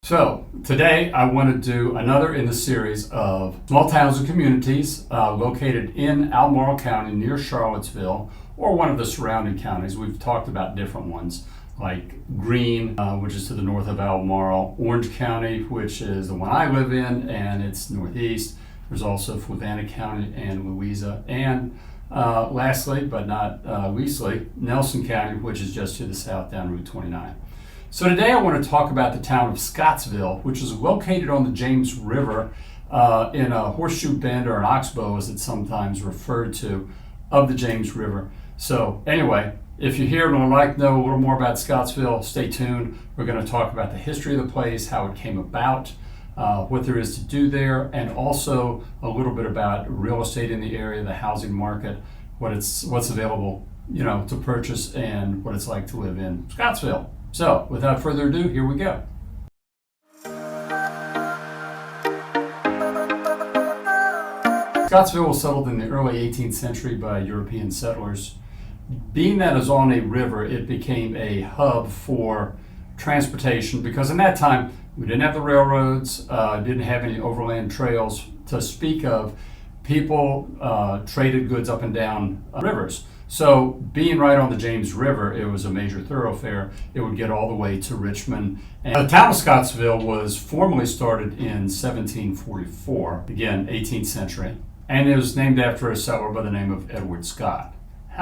So today I want to do another in the series of small towns and communities located in Albemarle County near Charlottesville or one of the surrounding counties. We've talked about different ones like Greene, which is to the north of Albemarle, Orange County, which is the one I live in and it's northeast. There's also Fluvanna County and Louisa, and lastly but not leastly, Nelson County, which is just to the south down Route 29. So today I want to talk about the town of Scottsville, which is located on the James River in a horseshoe bend, or an oxbow as it's sometimes referred to, of the James River. So anyway, if you're here and would like to know a little more about Scottsville, stay tuned. We're going to talk about the history of the place, how it came about, what there is to do there, and also a little bit about real estate in the area, the housing market, what's available, to purchase, and what it's like to live in Scottsville. So, without further ado, here we go. Scottsville was settled in the early 18th century by European settlers. Being that it was on a river, it became a hub for transportation because in that time we didn't have the railroads, didn't have any overland trails to speak of. People traded goods up and down rivers. So being right on the James River, it was a major thoroughfare. It would get all the way to Richmond. And the town of Scottsville was formally started in 1744, again, 18th century, and it was named after a settler by the name of Edward Scott.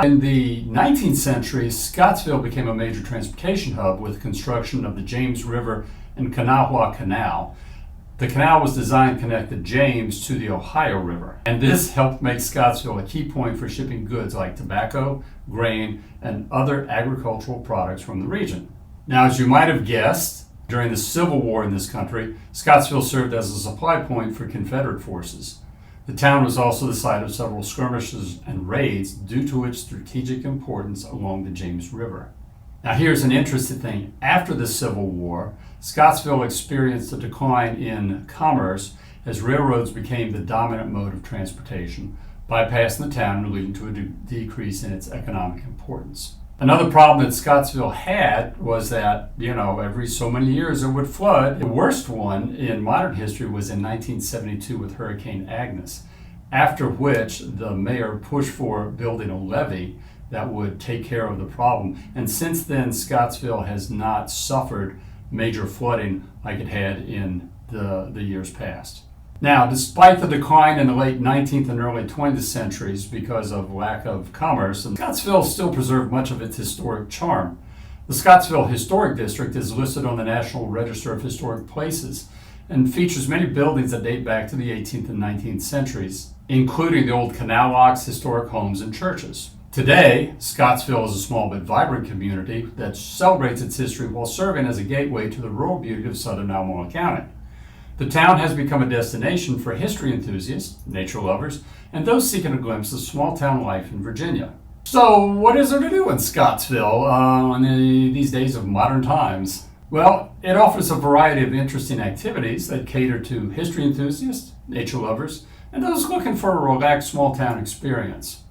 In the 19th century, Scottsville became a major transportation hub with construction of the James River and Kanawha Canal. The canal was designed to connect the James to the Ohio River, and this helped make Scottsville a key point for shipping goods like tobacco, grain, and other agricultural products from the region. Now, as you might have guessed, during the Civil War in this country, Scottsville served as a supply point for Confederate forces. The town was also the site of several skirmishes and raids due to its strategic importance along the James River. Now here's an interesting thing. After the Civil War, Scottsville experienced a decline in commerce as railroads became the dominant mode of transportation, bypassing the town and leading to a decrease in its economic importance. Another problem that Scottsville had was that, every so many years it would flood. The worst one in modern history was in 1972 with Hurricane Agnes, after which the mayor pushed for building a levee that would take care of the problem. And since then, Scottsville has not suffered major flooding like it had in the years past. Now, despite the decline in the late 19th and early 20th centuries because of lack of commerce, Scottsville still preserved much of its historic charm. The Scottsville Historic District is listed on the National Register of Historic Places and features many buildings that date back to the 18th and 19th centuries, including the old canal locks, historic homes, and churches. Today, Scottsville is a small but vibrant community that celebrates its history while serving as a gateway to the rural beauty of southern Albemarle County. The town has become a destination for history enthusiasts, nature lovers, and those seeking a glimpse of small-town life in Virginia. So, what is there to do in Scottsville in these days of modern times? Well, it offers a variety of interesting activities that cater to history enthusiasts, nature lovers, and those looking for a relaxed small-town experience.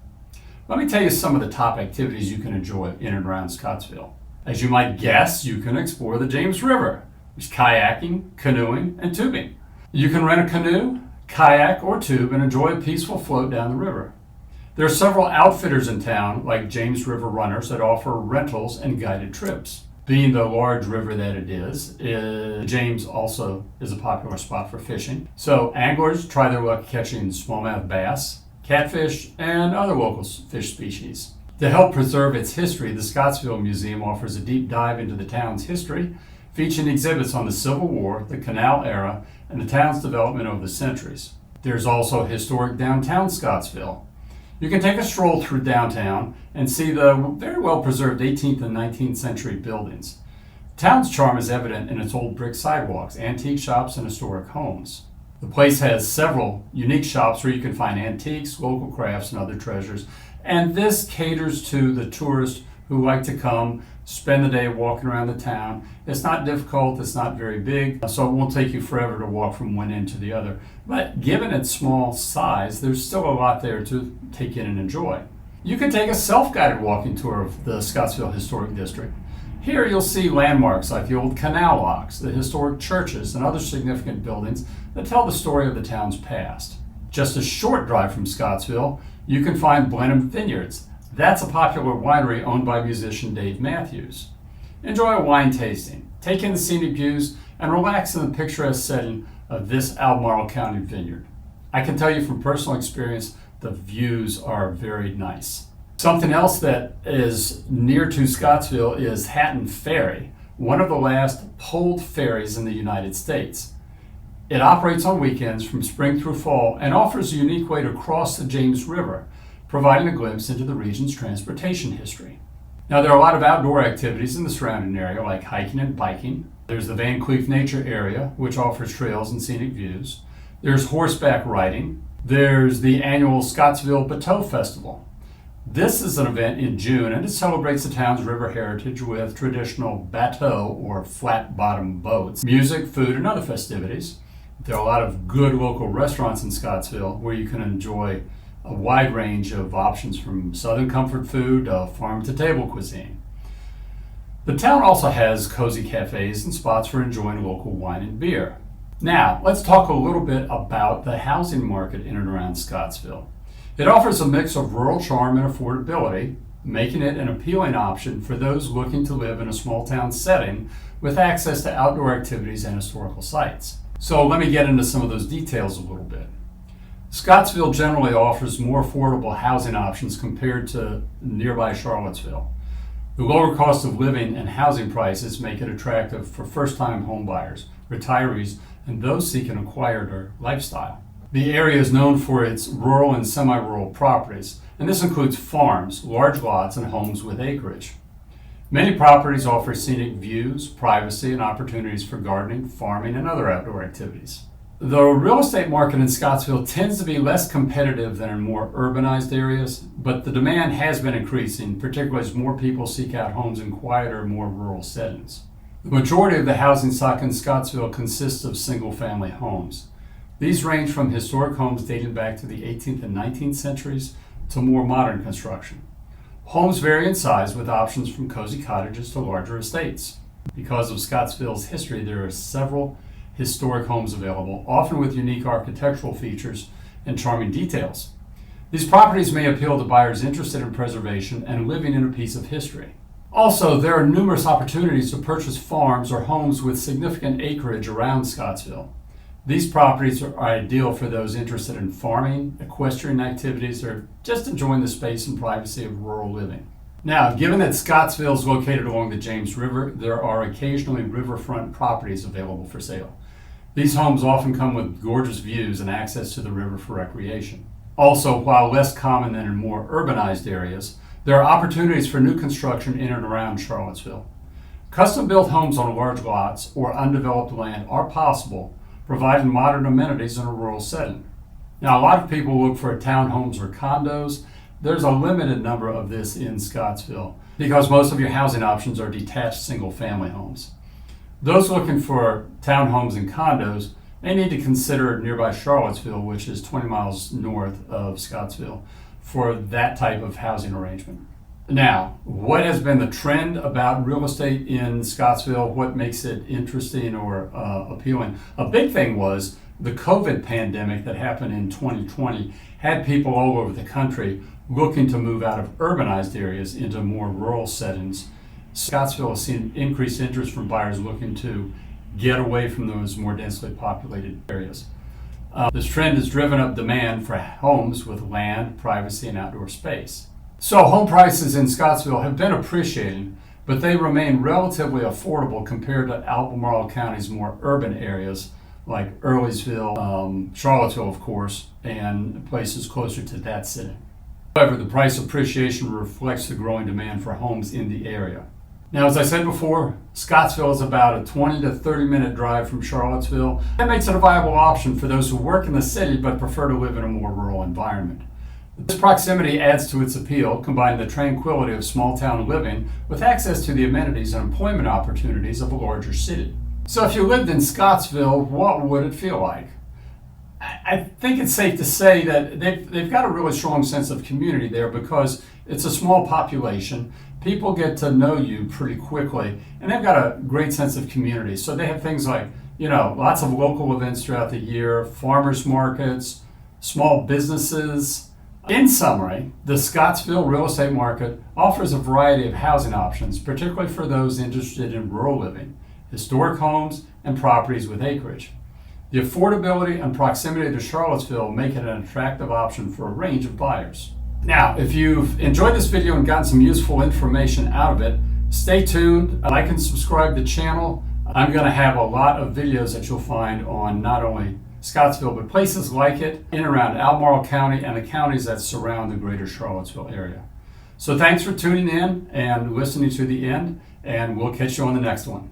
Let me tell you some of the top activities you can enjoy in and around Scottsville. As you might guess, you can explore the James River. There's kayaking, canoeing, and tubing. You can rent a canoe, kayak, or tube and enjoy a peaceful float down the river. There are several outfitters in town, like James River Runners, that offer rentals and guided trips. Being the large river that it is, James also is a popular spot for fishing. So anglers try their luck catching smallmouth bass, catfish, and other local fish species. To help preserve its history, the Scottsville Museum offers a deep dive into the town's history, featuring exhibits on the Civil War, the Canal era, and the town's development over the centuries. There's also historic downtown Scottsville. You can take a stroll through downtown and see the very well-preserved 18th and 19th century buildings. The town's charm is evident in its old brick sidewalks, antique shops, and historic homes. The place has several unique shops where you can find antiques, local crafts, and other treasures. And this caters to the tourists who like to come, spend the day walking around the town. It's not difficult, it's not very big, so it won't take you forever to walk from one end to the other. But given its small size, there's still a lot there to take in and enjoy. You can take a self-guided walking tour of the Scottsville Historic District. Here you'll see landmarks like the old canal locks, the historic churches, and other significant buildings that tell the story of the town's past. Just a short drive from Scottsville, you can find Blenheim Vineyards. That's a popular winery owned by musician Dave Matthews. Enjoy a wine tasting, take in the scenic views, and relax in the picturesque setting of this Albemarle County vineyard. I can tell you from personal experience, the views are very nice. Something else that is near to Scottsville is Hatton Ferry, one of the last poled ferries in the United States. It operates on weekends from spring through fall and offers a unique way to cross the James River, providing a glimpse into the region's transportation history. Now, there are a lot of outdoor activities in the surrounding area like hiking and biking. There's the Van Cleef Nature Area, which offers trails and scenic views. There's horseback riding. There's the annual Scottsville Bateau Festival. This is an event in June, and it celebrates the town's river heritage with traditional bateau or flat-bottom boats, music, food, and other festivities. There are a lot of good local restaurants in Scottsville where you can enjoy a wide range of options from Southern comfort food to farm-to-table cuisine. The town also has cozy cafes and spots for enjoying local wine and beer. Now, let's talk a little bit about the housing market in and around Scottsville. It offers a mix of rural charm and affordability, making it an appealing option for those looking to live in a small town setting with access to outdoor activities and historical sites. So let me get into some of those details a little bit. Scottsville generally offers more affordable housing options compared to nearby Charlottesville. The lower cost of living and housing prices make it attractive for first-time homebuyers, retirees, and those seeking a quieter lifestyle. The area is known for its rural and semi-rural properties, and this includes farms, large lots, and homes with acreage. Many properties offer scenic views, privacy, and opportunities for gardening, farming, and other outdoor activities. The real estate market in Scottsville tends to be less competitive than in more urbanized areas, but the demand has been increasing, particularly as more people seek out homes in quieter, more rural settings. The majority of the housing stock in Scottsville consists of single-family homes. These range from historic homes dating back to the 18th and 19th centuries to more modern construction. Homes vary in size with options from cozy cottages to larger estates. Because of Scottsville's history, there are several historic homes available, often with unique architectural features and charming details. These properties may appeal to buyers interested in preservation and living in a piece of history. Also, there are numerous opportunities to purchase farms or homes with significant acreage around Scottsville. These properties are ideal for those interested in farming, equestrian activities, or just enjoying the space and privacy of rural living. Now, given that Scottsville is located along the James River, there are occasionally riverfront properties available for sale. These homes often come with gorgeous views and access to the river for recreation. Also, while less common than in more urbanized areas, there are opportunities for new construction in and around Charlottesville. Custom-built homes on large lots or undeveloped land are possible, providing modern amenities in a rural setting. Now, a lot of people look for townhomes or condos. There's a limited number of this in Scottsville because most of your housing options are detached single-family homes. Those looking for townhomes and condos may need to consider nearby Charlottesville, which is 20 miles north of Scottsville, for that type of housing arrangement. Now, what has been the trend about real estate in Scottsville? What makes it interesting or appealing? A big thing was the COVID pandemic that happened in 2020 had people all over the country looking to move out of urbanized areas into more rural settings. Scottsville has seen increased interest from buyers looking to get away from those more densely populated areas. This trend has driven up demand for homes with land, privacy, and outdoor space. So home prices in Scottsville have been appreciating, but they remain relatively affordable compared to Albemarle County's more urban areas like Earlysville, Charlottesville, of course, and places closer to that city. However, the price appreciation reflects the growing demand for homes in the area. Now, as I said before, Scottsville is about a 20 to 30-minute drive from Charlottesville. That makes it a viable option for those who work in the city but prefer to live in a more rural environment. This proximity adds to its appeal, combining the tranquility of small-town living with access to the amenities and employment opportunities of a larger city. So if you lived in Scottsville, what would it feel like? I think it's safe to say that they've got a really strong sense of community there because it's a small population. people get to know you pretty quickly, and they've got a great sense of community. So they have things like, lots of local events throughout the year, farmers markets, small businesses. In summary, the Scottsville real estate market offers a variety of housing options, particularly for those interested in rural living, historic homes, and properties with acreage. The affordability and proximity to Charlottesville make it an attractive option for a range of buyers. Now, if you've enjoyed this video and gotten some useful information out of it, stay tuned, like and subscribe to the channel. I'm going to have a lot of videos that you'll find on not only Scottsville, but places like it in and around Albemarle County and the counties that surround the greater Charlottesville area. So thanks for tuning in and listening to the end, and we'll catch you on the next one.